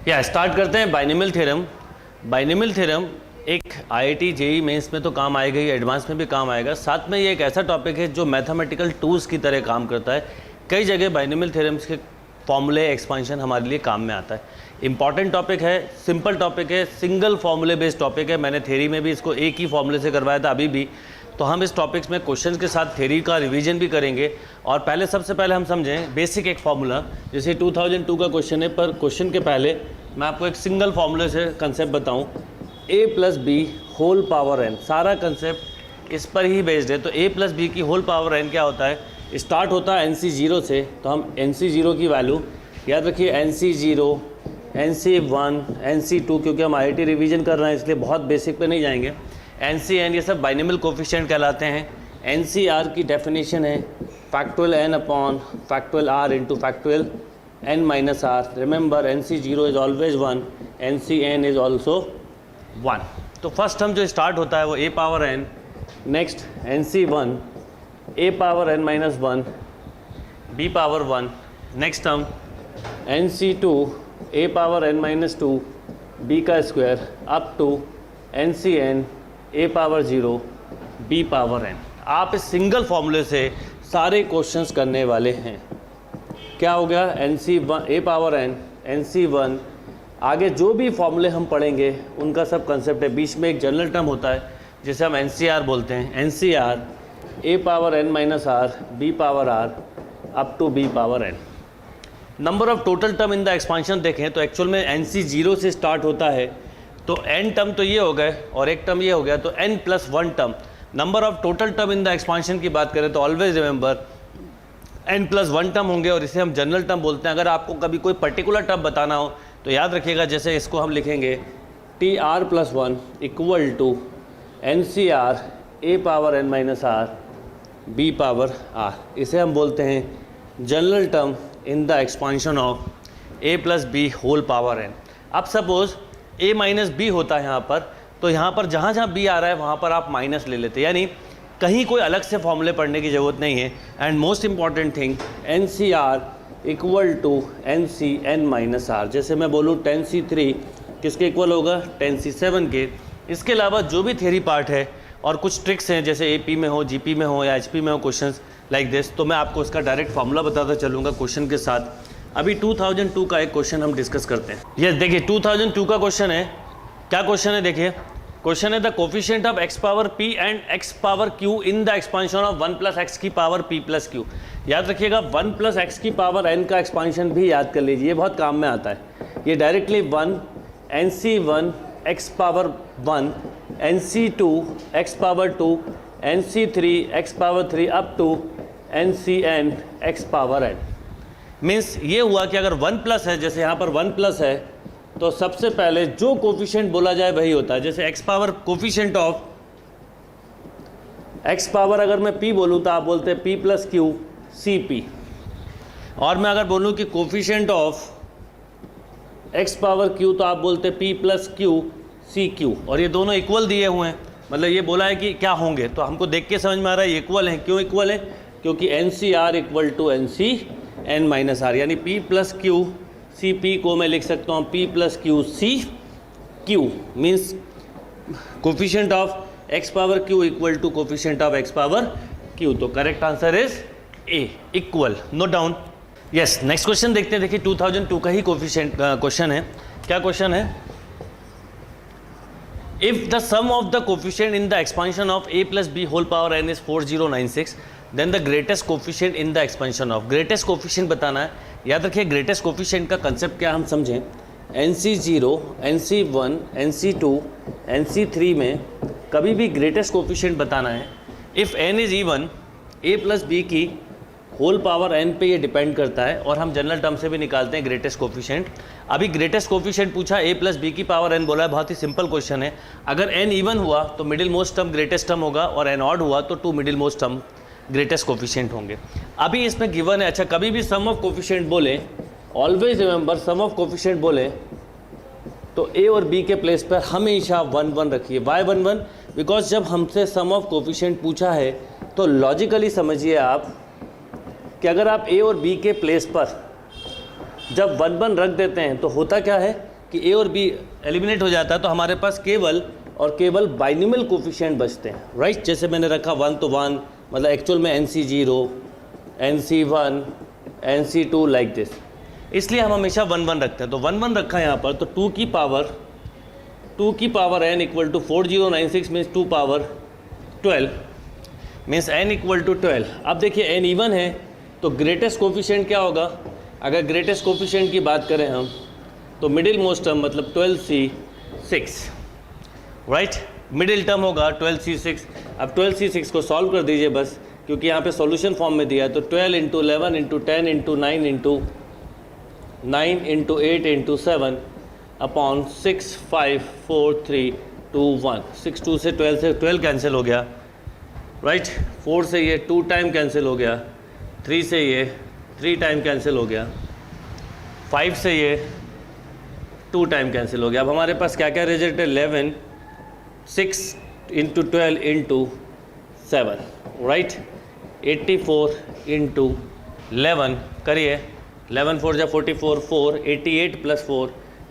Start करते हैं binomial theorem. Binomial theorem एक आईआईटी जेईई मेंस में तो काम आएगा ही, एडवांस में भी काम आएगा। साथ में ये एक ऐसा टॉपिक है जो मैथमेटिकल टूल्स की तरह काम करता है। कई जगह बाइनोमियल थ्योरम्स के फॉर्मूले एक्सपांशन हमारे लिए काम में आता है। इंपॉर्टेंट टॉपिक है, सिंपल टॉपिक है, सिंगल फॉर्मूले बेस्ड टॉपिक है। मैंने थ्योरी में भी इसको एक ही फॉर्मूले से करवाया था अभी भी। तो हम इस टॉपिक्स में क्वेश्चंस के साथ थ्योरी का रिवीजन भी करेंगे। और पहले सबसे पहले हम समझें बेसिक एक फार्मूला। जैसे 2002 का क्वेश्चन है, पर क्वेश्चन के पहले मैं आपको एक सिंगल फार्मूले से कंसेप्ट बताऊं। a plus B whole power n, सारा कंसेप्ट इस पर ही बेस्ड है। तो a प्लस बी की होल पावर n क्या होता है? स्टार्ट होता है NC0 से। तो हम NC0 की वैल्यू याद रखिए, NC0, NC1, NC2, क्योंकि हम IIT रिवीजन कर रहे हैं इसलिए बहुत बेसिक पे नहीं जाएंगे। NCn ये सब बाइनोमियल कोफिशिएंट कहलाते हैं। NCr की डेफिनेशन है factorial n upon factorial r into factorial n minus r। Remember NC0 is always 1, NCn is also 1। तो फर्स्ट हम जो स्टार्ट होता है वो a power n, next NC1 a power n minus 1, b power 1, next हम NC2 a power n minus 2, b का square, up to NCn a power 0, b power n। आप इस सिंगल फॉर्मूले से सारे क्वेश्चंस करने वाले हैं। क्या हो गया? NC1 a power n, NC1, आगे जो भी फॉर्मूले हम पढ़ेंगे उनका सब कंसेप्ट है। बीच में एक जनरल टर्म होता है जिसे हम NCR बोलते हैं। NCR a power n minus r, b power r, up to b power n। Number of total term in the expansion देखें तो एक्चुअल में NC0 से स्टार्ट होता है। तो n टर्म तो ये हो गए और एक टर्म ये हो गया, तो n plus 1 term. Number of total term in the expansion की बात करें तो always remember n plus 1 term होंगे और इसे हम जनरल टर्म बोलते हैं। अगर आपको कभी कोई पर्टिकुलर टर्म बताना हो तो याद रखिएगा, जैसे इसको हम लिखेंगे TR plus 1 equal to NCR a power n minus r, b power r। इसे हम बोलते हैं general term in the expansion of a plus B whole power n। अब सपोज a माइनस बी होता है यहाँ पर, तो यहाँ पर जहाँ जहाँ b आ रहा है वहाँ पर आप माइनस ले लेते, यानी कहीं कोई अलग से फॉर्मूले पढ़ने की ज़रूरत नहीं है। And most important thing, NCR equal to NCn minus r। जैसे मैं बोलूँ 10C3 किसके इक्वल होगा? 10C7 के। इसके अलावा जो भी थ्योरी पार्ट है और कुछ ट्रिक्स हैं, जैसे AP में हो, GP में हो या HP में हो क्वेश्चंस लाइक दिस, तो मैं आपको इसका डायरेक्ट फार्मूला बताता चलूँगा क्वेश्चन के साथ। अभी 2002 का एक क्वेश्चन हम डिस्कस करते हैं। यस देखिए 2002 का क्वेश्चन है। क्या क्वेश्चन है? देखिए क्वेश्चन है the coefficient of x power p and x power q in the expansion of 1 plus x की पावर p प्लस q। याद रखिएगा 1 प्लस x की पावर n का एक्सपांशन भी याद कर लीजिए, ये बहुत काम में आता है। ये directly 1 NC1 x power 1, NC2 x power 2, NC3 x power 3 up to NCn x power n। Means ये हुआ कि अगर 1 प्लस है, जैसे यहाँ पर 1 प्लस है, तो सबसे पहले जो कोफिशिएंट बोला जाए वही होता है। जैसे x power coefficient of x power अगर मैं p बोलूँ तो आप बोलते हैं p प्लस क्यू CP। और मैं अगर बोलूँ कि coefficient of x power q तो आप बोलते हैं p प्लस क्यू CQ। और ये दोनों इक्वल दिए हुए हैं, मतलब ये बोला है कि क्या होंगे, तो हमको देख के समझ में आ रहा है इक्वल हैं। क्यों इक्वल है? क्योंकि NCR equal to NCn minus r, यानी p प्लस क्यू CP को मैं लिख सकता हूँ P plus Q CQ। Means coefficient of x power q equal to coefficient of x power q। तो correct answer is A, equal. Note down. Yes next question देखते हैं। देखिए 2002 का ही कोफिशिएंट क्वेश्चन है। क्या क्वेश्चन है? If the sum of the coefficient in the expansion of a plus B whole power n is 4096, then the greatest coefficient in the expansion of. Greatest coefficient बताना है। याद रखिए ग्रेटेस्ट कोफिशिएंट का concept क्या हम समझें। NC0, NC1, NC2, NC3 में कभी भी ग्रेटेस्ट कोफिशिएंट बताना है। If n is even, a plus B की होल पावर n पे ये डिपेंड करता है, और हम जनरल टर्म से भी निकालते हैं ग्रेटेस्ट कोफिशिएंट। अभी ग्रेटेस्ट कोफिशिएंट पूछा, a प्लस बी की पावर n बोला है, बहुत ही सिंपल क्वेश्चन है। अगर n इवन हुआ तो middle most term greatest term होगा, और n ऑड हुआ तो 2 middle most term greatest coefficient होंगे। अभी इसमें गिवन है, अच्छा कभी भी सम ऑफ कोफिशिएंट बोले, always remember sum of coefficient बोले तो a और b के प्लेस पर हमेशा 1 1 रखिए। वाई 1 1? बिकॉज जब हमसे सम ऑफ कोफिशिएंट पूछा है तो लॉजिकली समझिए आप कि अगर आप a और b के प्लेस पर जब 1 1 रख देते हैं तो होता क्या है, कि ए और बी एलिमिनेट हो जाता है तो हमारे पास केवल और केवल बाइनोमियल कोफिशिएंट बचते हैं, राइट। जैसे मैंने रखा 1 तो 1, मतलब एक्चुअल में NC0, NC1, NC2 like this, इसलिए हम हमेशा 1 1 रखते हैं। तो 1 1 रखा है यहाँ पर, तो 2 की power n equal to 4096 means 2 power 12 means n equal to 12। अब देखिए n इवन है तो ग्रेटेस्ट कोफिशिएंट क्या होगा? अगर ग्रेटेस्ट कोफिशिएंट की बात करें हम तो मिडिल मोस्ट टर्म मतलब 12C6, राइट। मिडिल टर्म होगा 12C6। अब 12C6 को सॉल्व कर दीजिए बस, क्योंकि यहाँ पे सॉल्यूशन फॉर्म में दिया है। तो 12 into 11 into 10 into 9 into 9 into 8 into 7 upon 6 5 4 3 2 1। 6 2 से 12 कैंसिल हो गया, राइट। 4 से ये 2 टाइम कैंसिल हो गया, 3 से ये 3 टाइम कैंसिल हो गया, 5 से ये 2 टाइम कैंसिल हो गया। अब हमारे पास क्या क्या रिजल्ट है? 11 6 इंटू 12 इंटू 7, राइट। 84 इंटू 11 करिए, 11 4 जा 44, 4 88 plus 4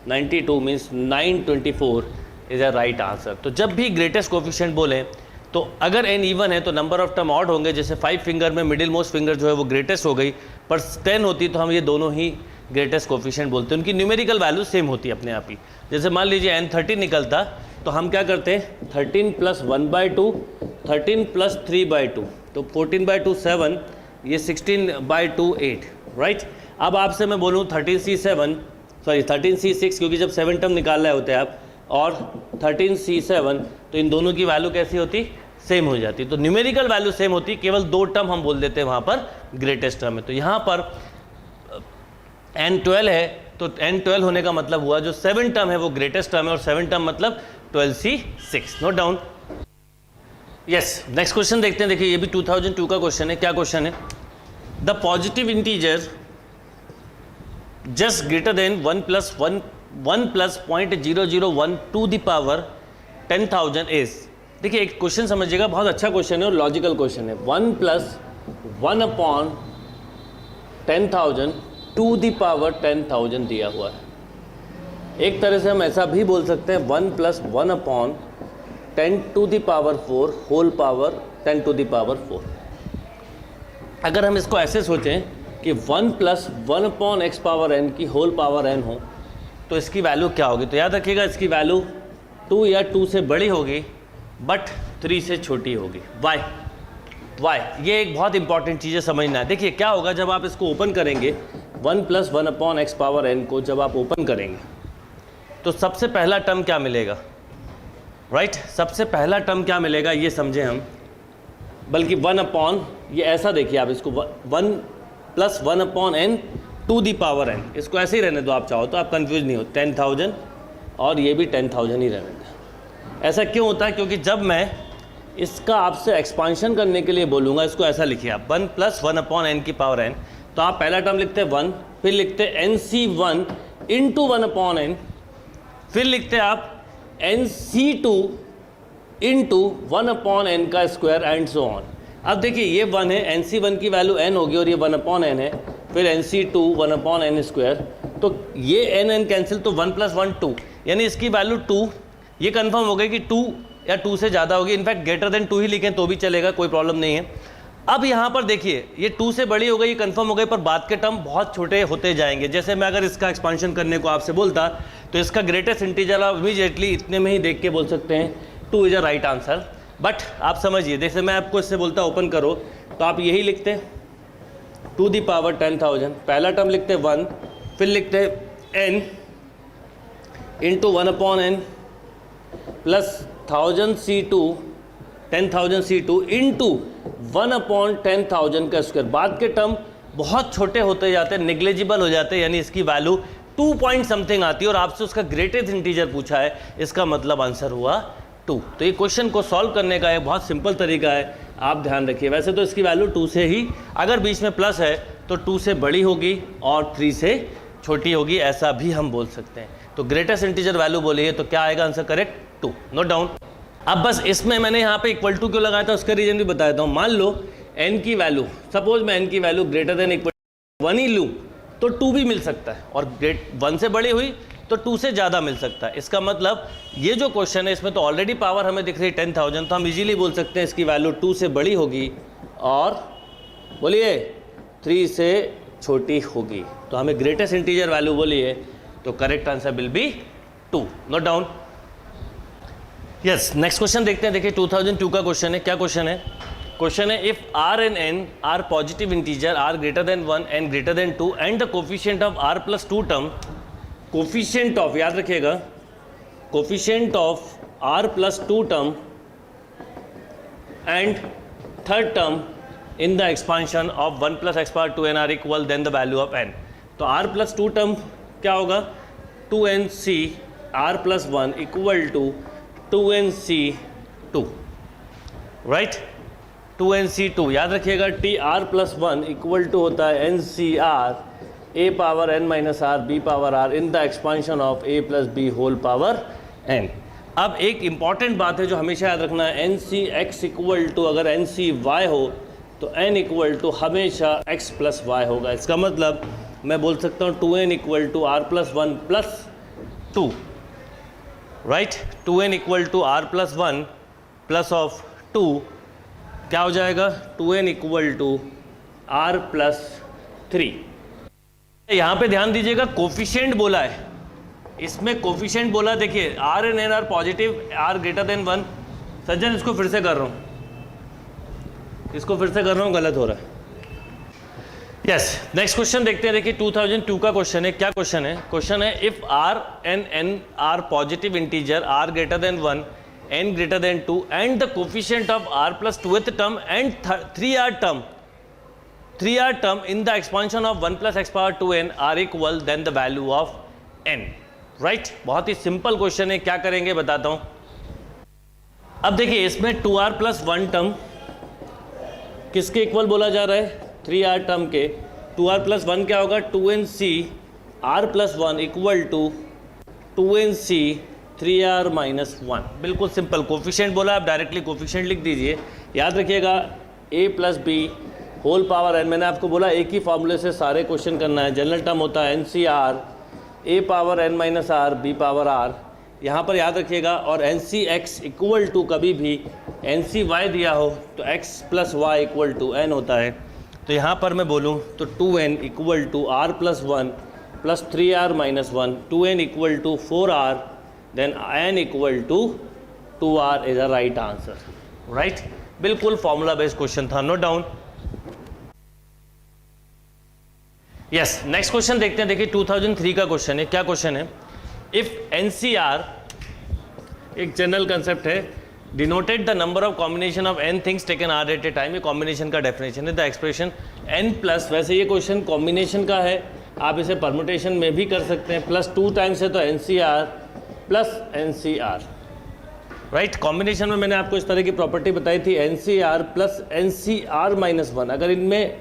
92 means 924 is a right answer. तो जब भी ग्रेटेस्ट कोफिशिएंट बोलें तो अगर n इवन है तो नंबर ऑफ टर्म ऑड होंगे। जैसे 5 फिंगर में मिडिल मोस्ट फिंगर जो है वो ग्रेटेस्ट हो गई, पर 10 होती तो हम ये दोनों ही ग्रेटेस्ट कोफिशिएंट बोलते हैं। उनकी न्यूमेरिकल वैल्यू सेम होती है अपने आप ही। जैसे मान लीजिए n 13 निकलता तो हम क्या करते हैं? 13 प्लस 1/2, 13 प्लस 3/2, तो 14/2 7, ये 16/2 8, राइट। अब आपसे मैं बोलूँ 13C6, क्योंकि जब 7 टर्म निकाल रहे होते हैं आप, और 13C7, तो इन दोनों की वैल्यू कैसी होती? सेम हो जाती। तो न्यूमेरिकल वैल्यू सेम होती, केवल 2 टर्म हम बोल देते हैं वहाँ पर ग्रेटेस्ट टर्म है। तो यहाँ पर n12 है, तो n12 होने का मतलब हुआ जो 7 टर्म है वो ग्रेटेस्ट टर्म है, और 7 टर्म मतलब 12C6। Note down. Yes, next question देखते हैं। देखिए ये भी 2002 का क्वेश्चन है। क्या क्वेश्चन है? The positive integer just greater than 1 plus 0.001 to the power 10,000 is. देखिए एक क्वेश्चन समझिएगा, बहुत अच्छा क्वेश्चन है और लॉजिकल क्वेश्चन है। 1 plus 1 upon 10,000 to the power 10,000 दिया हुआ है। एक तरह से हम ऐसा भी बोल सकते हैं 1 plus 1 upon 10 to the power 4 whole power 10 to the power 4। अगर हम इसको ऐसे सोचें कि 1 plus 1 upon X power n की होल पावर n हो तो इसकी वैल्यू क्या होगी? तो याद रखिएगा इसकी वैल्यू 2 या 2 से बड़ी होगी बट 3 से छोटी होगी। वाई? ये एक बहुत इंपॉर्टेंट चीज़ है, समझना है। देखिए क्या होगा जब आप इसको ओपन करेंगे, 1 plus 1 upon X power n को जब आप ओपन करेंगे तो सबसे पहला टर्म क्या मिलेगा? राइट, सबसे पहला टर्म क्या मिलेगा ये समझें हम। बल्कि 1 अपॉन, ये ऐसा देखिए आप इसको, 1 plus 1 upon n to the power n, इसको ऐसे ही रहने दो आप चाहो तो, आप कंफ्यूज नहीं हो। 10,000 और ये भी 10,000 ही रहने दो। ऐसा क्यों होता है? क्योंकि जब मैं इसका आपसे एक्सपांशन करने के लिए बोलूँगा, इसको ऐसा लिखिए आप 1 प्लस 1 अपॉन n की पावर n, तो आप पहला टर्म लिखते हैं 1, फिर लिखते हैं NC1 इंटू 1 अपॉन n, फिर लिखते हैं आप NC2 इंटू 1 अपॉन n का स्क्वायर एंड सो ऑन। अब देखिए ये 1 है, NC1 की वैल्यू n होगी और ये 1 अपॉन n है, फिर NC2 1 अपॉन n स्क्वायर, तो ये n कैंसिल, तो 1 प्लस 1 2, यानी इसकी वैल्यू 2। ये कंफर्म हो गई कि 2 या 2 से ज़्यादा होगी। इनफैक्ट ग्रेटर देन 2 ही लिखें तो भी चलेगा, कोई प्रॉब्लम नहीं है। अब यहाँ पर देखिए ये 2 से बड़ी हो गई, ये कंफर्म हो गई, पर बाद के टर्म बहुत छोटे होते जाएंगे। जैसे मैं अगर इसका एक्सपांशन करने को आपसे बोलता तो इसका ग्रेटेस्ट इंटीजर आप इमीडिएटली इतने में ही देख के बोल सकते हैं 2 is a right answer. But आप समझिए, जैसे मैं आपको इससे बोलता ओपन करो तो आप यही लिखते टू दी पावर 10,000, पहला टर्म लिखते 1, फिर लिखते n into 1 upon n plus 10,000 C2 into 1 upon 10,000 का स्क्वायर। बाद के टर्म बहुत छोटे होते जाते हैं, निग्लेजिबल हो जाते हैं, यानी इसकी वैल्यू 2 पॉइंट समथिंग आती है और आपसे उसका ग्रेटेस्ट इंटीजर पूछा है, इसका मतलब आंसर हुआ 2। तो ये क्वेश्चन को सॉल्व करने का एक बहुत सिंपल तरीका है, आप ध्यान रखिए। वैसे तो इसकी वैल्यू 2 से ही, अगर बीच में प्लस है तो 2 से बड़ी होगी और 3 से छोटी होगी, ऐसा भी हम बोल सकते हैं। तो ग्रेटेस्ट इंटीजर वैल्यू बोलिए तो क्या आएगा आंसर? करेक्ट 2। Note down. अब बस इसमें मैंने यहाँ पे इक्वल टू क्यों लगाया था उसका रीजन भी बता देता हूँ। मान लो n की वैल्यू, सपोज मैं n की वैल्यू ग्रेटर देन इक्वल 1 ही लूँ तो 2 भी मिल सकता है, और 1 से बड़ी हुई तो 2 से ज़्यादा मिल सकता है। इसका मतलब ये जो क्वेश्चन है इसमें तो ऑलरेडी पावर हमें दिख रही है 10,000, तो हम इजीली बोल सकते हैं इसकी वैल्यू 2 से बड़ी होगी और बोलिए 3 से छोटी होगी। तो हमें ग्रेटेस्ट इंटीजर वैल्यू बोलिए, तो correct answer will be 2। Note down. Yes, next question देखते हैं। देखिए 2002 का क्वेश्चन है। क्या क्वेश्चन है? क्वेश्चन है if r and n are positive integer, r greater than 1 and greater than 2 and the coefficient of r plus 2 term, coefficient of, याद रखिएगा, coefficient of r plus 2 term and third term in the expansion of 1 plus x power 2n are equal then the value of n। तो r plus 2 term क्या होगा? 2nc r plus 1 equal टू 2nc2, right? 2nc2 याद रखिएगा, T R plus 1 equal to होता है N C R A power N minus R B power R in the expansion of A plus B whole power N. अब एक important बात है जो हमेशा याद रखना है, N C X equal to, अगर एन सी वाई हो तो एन इक्वल टू हमेशा एक्स प्लस वाई होगा। इसका मतलब मैं बोल सकता हूँ 2n equal to R plus 1 plus 2, right? 2n equal to R plus 1 plus of 2 क्या हो जाएगा? 2n equal to R plus 3। यहाँ पे ध्यान दीजिएगा, कोफिशिएंट बोला है, इसमें कोफिशिएंट बोला, देखिए r and n are positive, r greater than 1। सज्जन इसको फिर से कर रहा हूँ, गलत हो रहा है। यस, नेक्स्ट क्वेश्चन देखते हैं। देखिए 2002 का क्वेश्चन है। क्या क्वेश्चन है? क्वेश्चन है if r and n are positive integer, r greater than 1 n greater than 2 and the coefficient of r plus 2th term and 3r term in the expansion of 1 plus x power 2n are equal then the value of n, right? बहुत ही simple question है। क्या करेंगे बताता हूँ। अब देखिए इसमें 2r plus 1 term किसके इक्वल बोला जा रहा है? 3r टर्म के। 2r plus 1 क्या होगा? 2nc r plus 1 equal to 2nc 3r minus 1। बिल्कुल सिंपल, कोफिशिएंट बोला, आप डायरेक्टली कोफिशिएंट लिख दीजिए। याद रखिएगा a plus B whole power n, मैंने आपको बोला एक ही फॉर्मूले से सारे क्वेश्चन करना है। जनरल टर्म होता है NCR a power n minus r b power r, यहाँ पर याद रखिएगा। और NCX इक्वल टू, कभी भी NCY दिया हो तो x plus Y equal to n होता है। तो यहाँ पर मैं बोलूँ तो 2n equal to r plus 1 plus 3r minus 1, 2n equal to 4r, then n equal to 2r is a right answer, right? बिल्कुल फॉर्मूला बेस्ड क्वेश्चन था। Note down. Yes, next question देखते हैं। देखिए 2003 का क्वेश्चन है। क्या question है? If NCR, एक जनरल कंसेप्ट है, denoted the number of combination of n things taken r at a time, ये कॉम्बिनेशन का डेफिनेशन है। द एक्सप्रेशन n प्लस, वैसे ये क्वेश्चन कॉम्बिनेशन का है, आप इसे परमुटेशन में भी कर सकते हैं, प्लस 2 टाइम्स है तो NCR plus NCR, right? Combination में मैंने आपको इस तरह की प्रॉपर्टी बताई थी, NCR प्लस NCR माइनस 1। अगर इनमें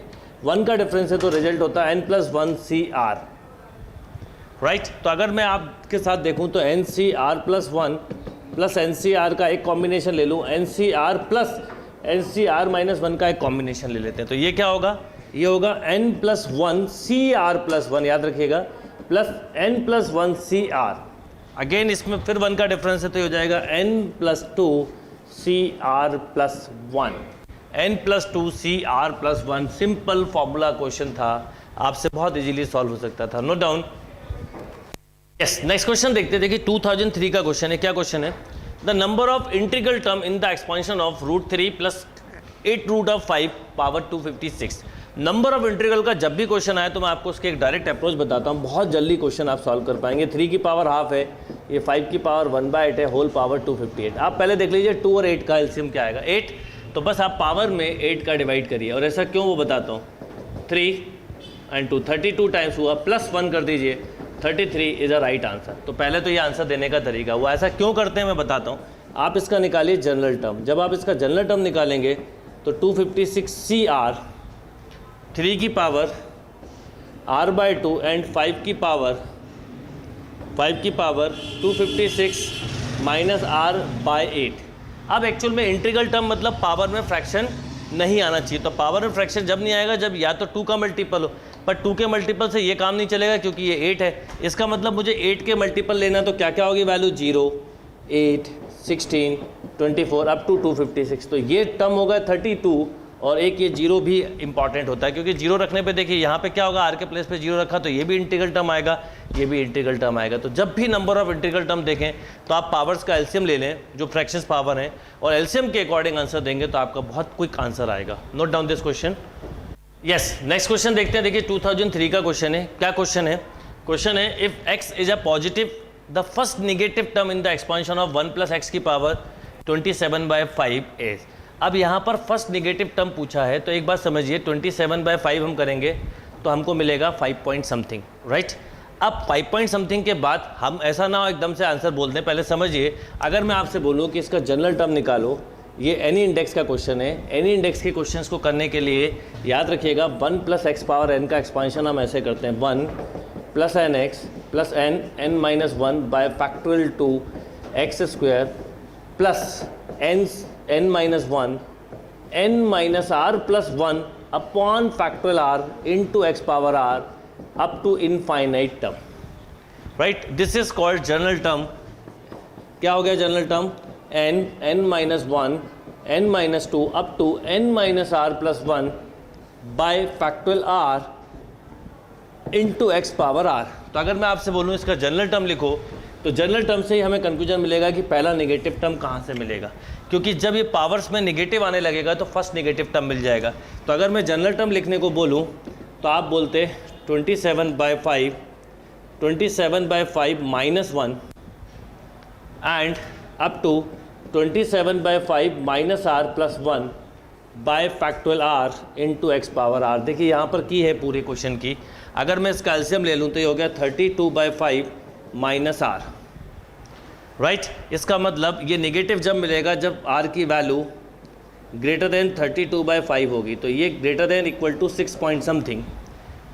1 का डिफरेंस है तो रिजल्ट होता है n प्लस 1 CR, राइट? तो अगर मैं आपके साथ देखूं तो NCR प्लस 1 प्लस NCR का एक कॉम्बिनेशन ले लूं, NCR प्लस NCR माइनस 1 का एक कॉम्बिनेशन ले लेते हैं, तो ये क्या होगा? ये होगा n प्लस 1 CR प्लस 1, याद रखिएगा, plus n plus 1 CR। Again इसमें फिर 1 का डिफरेंस है तो हो जाएगा n plus 2 CR plus 1, n plus 2 CR plus 1। Simple formula question था, आपसे बहुत इजीली सॉल्व हो सकता था। Note down. Yes, next question देखते हैं। देखिए 2003 का क्वेश्चन है। क्या क्वेश्चन है? The number of integral term in the expansion of √3 plus 8 root of 5 power 256। Number of integral का जब भी क्वेश्चन आए तो मैं आपको उसके एक डायरेक्ट अप्रोच बताता हूँ, बहुत जल्दी क्वेश्चन आप सॉल्व कर पाएंगे। 3 की पावर हाफ है, ये 5 की पावर 1/8 है, होल पावर 258। आप पहले देख लीजिए 2 और 8 का एलसीएम क्या आएगा? 8, तो बस आप पावर में 8 का डिवाइड करिए, और ऐसा क्यों वो बताता हूँ। 3 and 2 32 टाइम्स हुआ, प्लस 1 कर दीजिए, 33 इज अ राइट आंसर। तो पहले तो ये आंसर देने का तरीका हुआ, ऐसा क्यों करते हैं मैं बताता हूँ। आप इसका निकालिए जनरल टर्म, जब आप इसका जनरल टर्म निकालेंगे तो 256 CR, 3 की पावर r/2 एंड 5 की पावर 256 माइनस r/8। अब एक्चुअल में इंटीग्रल टर्म मतलब पावर में फ्रैक्शन नहीं आना चाहिए। तो पावर में फ्रैक्शन जब नहीं आएगा जब या तो 2 का मल्टीपल हो, पर 2 के मल्टीपल से ये काम नहीं चलेगा क्योंकि ये 8 है। इसका मतलब मुझे 8 के मल्टीपल लेना, तो क्या क्या होगी वैल्यू, 0, 8, 16, 24 अप टू 256। तो ये टर्म होगा 32, और एक ये 0 भी इंपॉर्टेंट होता है क्योंकि 0 रखने पे देखिए यहाँ पे क्या होगा, आर के प्लेस पे 0 रखा तो ये भी इंटीग्रल टर्म आएगा, ये भी इंटीग्रल टर्म आएगा। तो जब भी नंबर ऑफ इंटीग्रल टर्म देखें तो आप पावर्स का एलसीएम ले लें जो फ्रैक्शंस पावर हैं, और एलसीएम के अकॉर्डिंग आंसर देंगे तो आपका बहुत क्विक आंसर आएगा। Note down this question. Yes, next question देखते हैं। देखिए 2003 का क्वेश्चन है। क्या क्वेश्चन है? क्वेश्चन है if x is a positive the first negative term in the expansion of 1 + x की पावर 27/5 इज। अब यहाँ पर फर्स्ट नेगेटिव टर्म पूछा है, तो एक बात समझिए 27/5 हम करेंगे तो हमको मिलेगा 5 पॉइंट समथिंग, राइट। अब 5 पॉइंट समथिंग के बाद हम ऐसा ना हो एकदम से आंसर बोल दें, पहले समझिए। अगर मैं आपसे बोलूँ कि इसका जनरल टर्म निकालो, ये एनी इंडेक्स का क्वेश्चन है। एनी इंडेक्स के क्वेश्चंस को करने के लिए याद रखिएगा 1 + x पावर n का एक्सपांशन हम ऐसे करते हैं, 1 + nx + n -1 by factorial 2 x² plus n -1 n -r + 1 upon factorial r into x power r up to infinite term, right. This is called general term. क्या हो गया general term? n -1 n -2 up to n -r + 1 by factorial r into x power r। तो अगर मैं आपसे बोलूँ इसका general term लिखो, तो जनरल टर्म से ही हमें कंक्लूजन मिलेगा कि पहला नेगेटिव टर्म कहाँ से मिलेगा, क्योंकि जब ये पावर्स में नेगेटिव आने लगेगा तो फर्स्ट नेगेटिव टर्म मिल जाएगा। तो अगर मैं जनरल टर्म लिखने को बोलूँ तो आप बोलते 27/5 -1 and up to 27/5 - r + 1 by factorial r into x power r। देखिए यहाँ पर की है पूरी क्वेश्चन की। अगर मैं इसका एलसीएम ले लूँ तो ये हो गया 32/5 - r, राइट। इसका मतलब ये नेगेटिव जब मिलेगा जब r की वैल्यू ग्रेटर देन 32/5 होगी, तो ये greater than equal to 6 point something,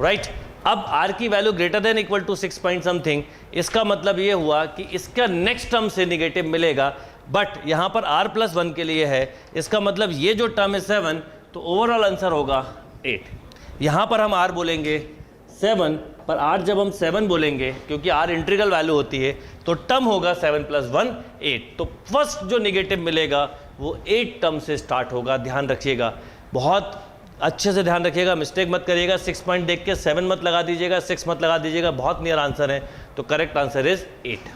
right. अब r की value greater than equal to 6 point something, इसका मतलब ये हुआ कि इसका नेक्स्ट टर्म से नेगेटिव मिलेगा, बट यहाँ पर r + 1 के लिए है। इसका मतलब ये जो टर्म है 7, तो ओवरऑल आंसर होगा 8। यहाँ पर हम r बोलेंगे 7, पर r जब हम 7 बोलेंगे क्योंकि r इंटीग्रल वैल्यू होती है, तो टर्म होगा 7 + 1 8। तो फर्स्ट जो नेगेटिव मिलेगा वो 8 टर्म से स्टार्ट होगा। ध्यान रखिएगा, बहुत अच्छे से ध्यान रखिएगा, मिस्टेक मत करिएगा। 6 पॉइंट देख के 7 मत लगा दीजिएगा, 6 मत लगा दीजिएगा, बहुत नियर आंसर है। तो करेक्ट आंसर इज 8।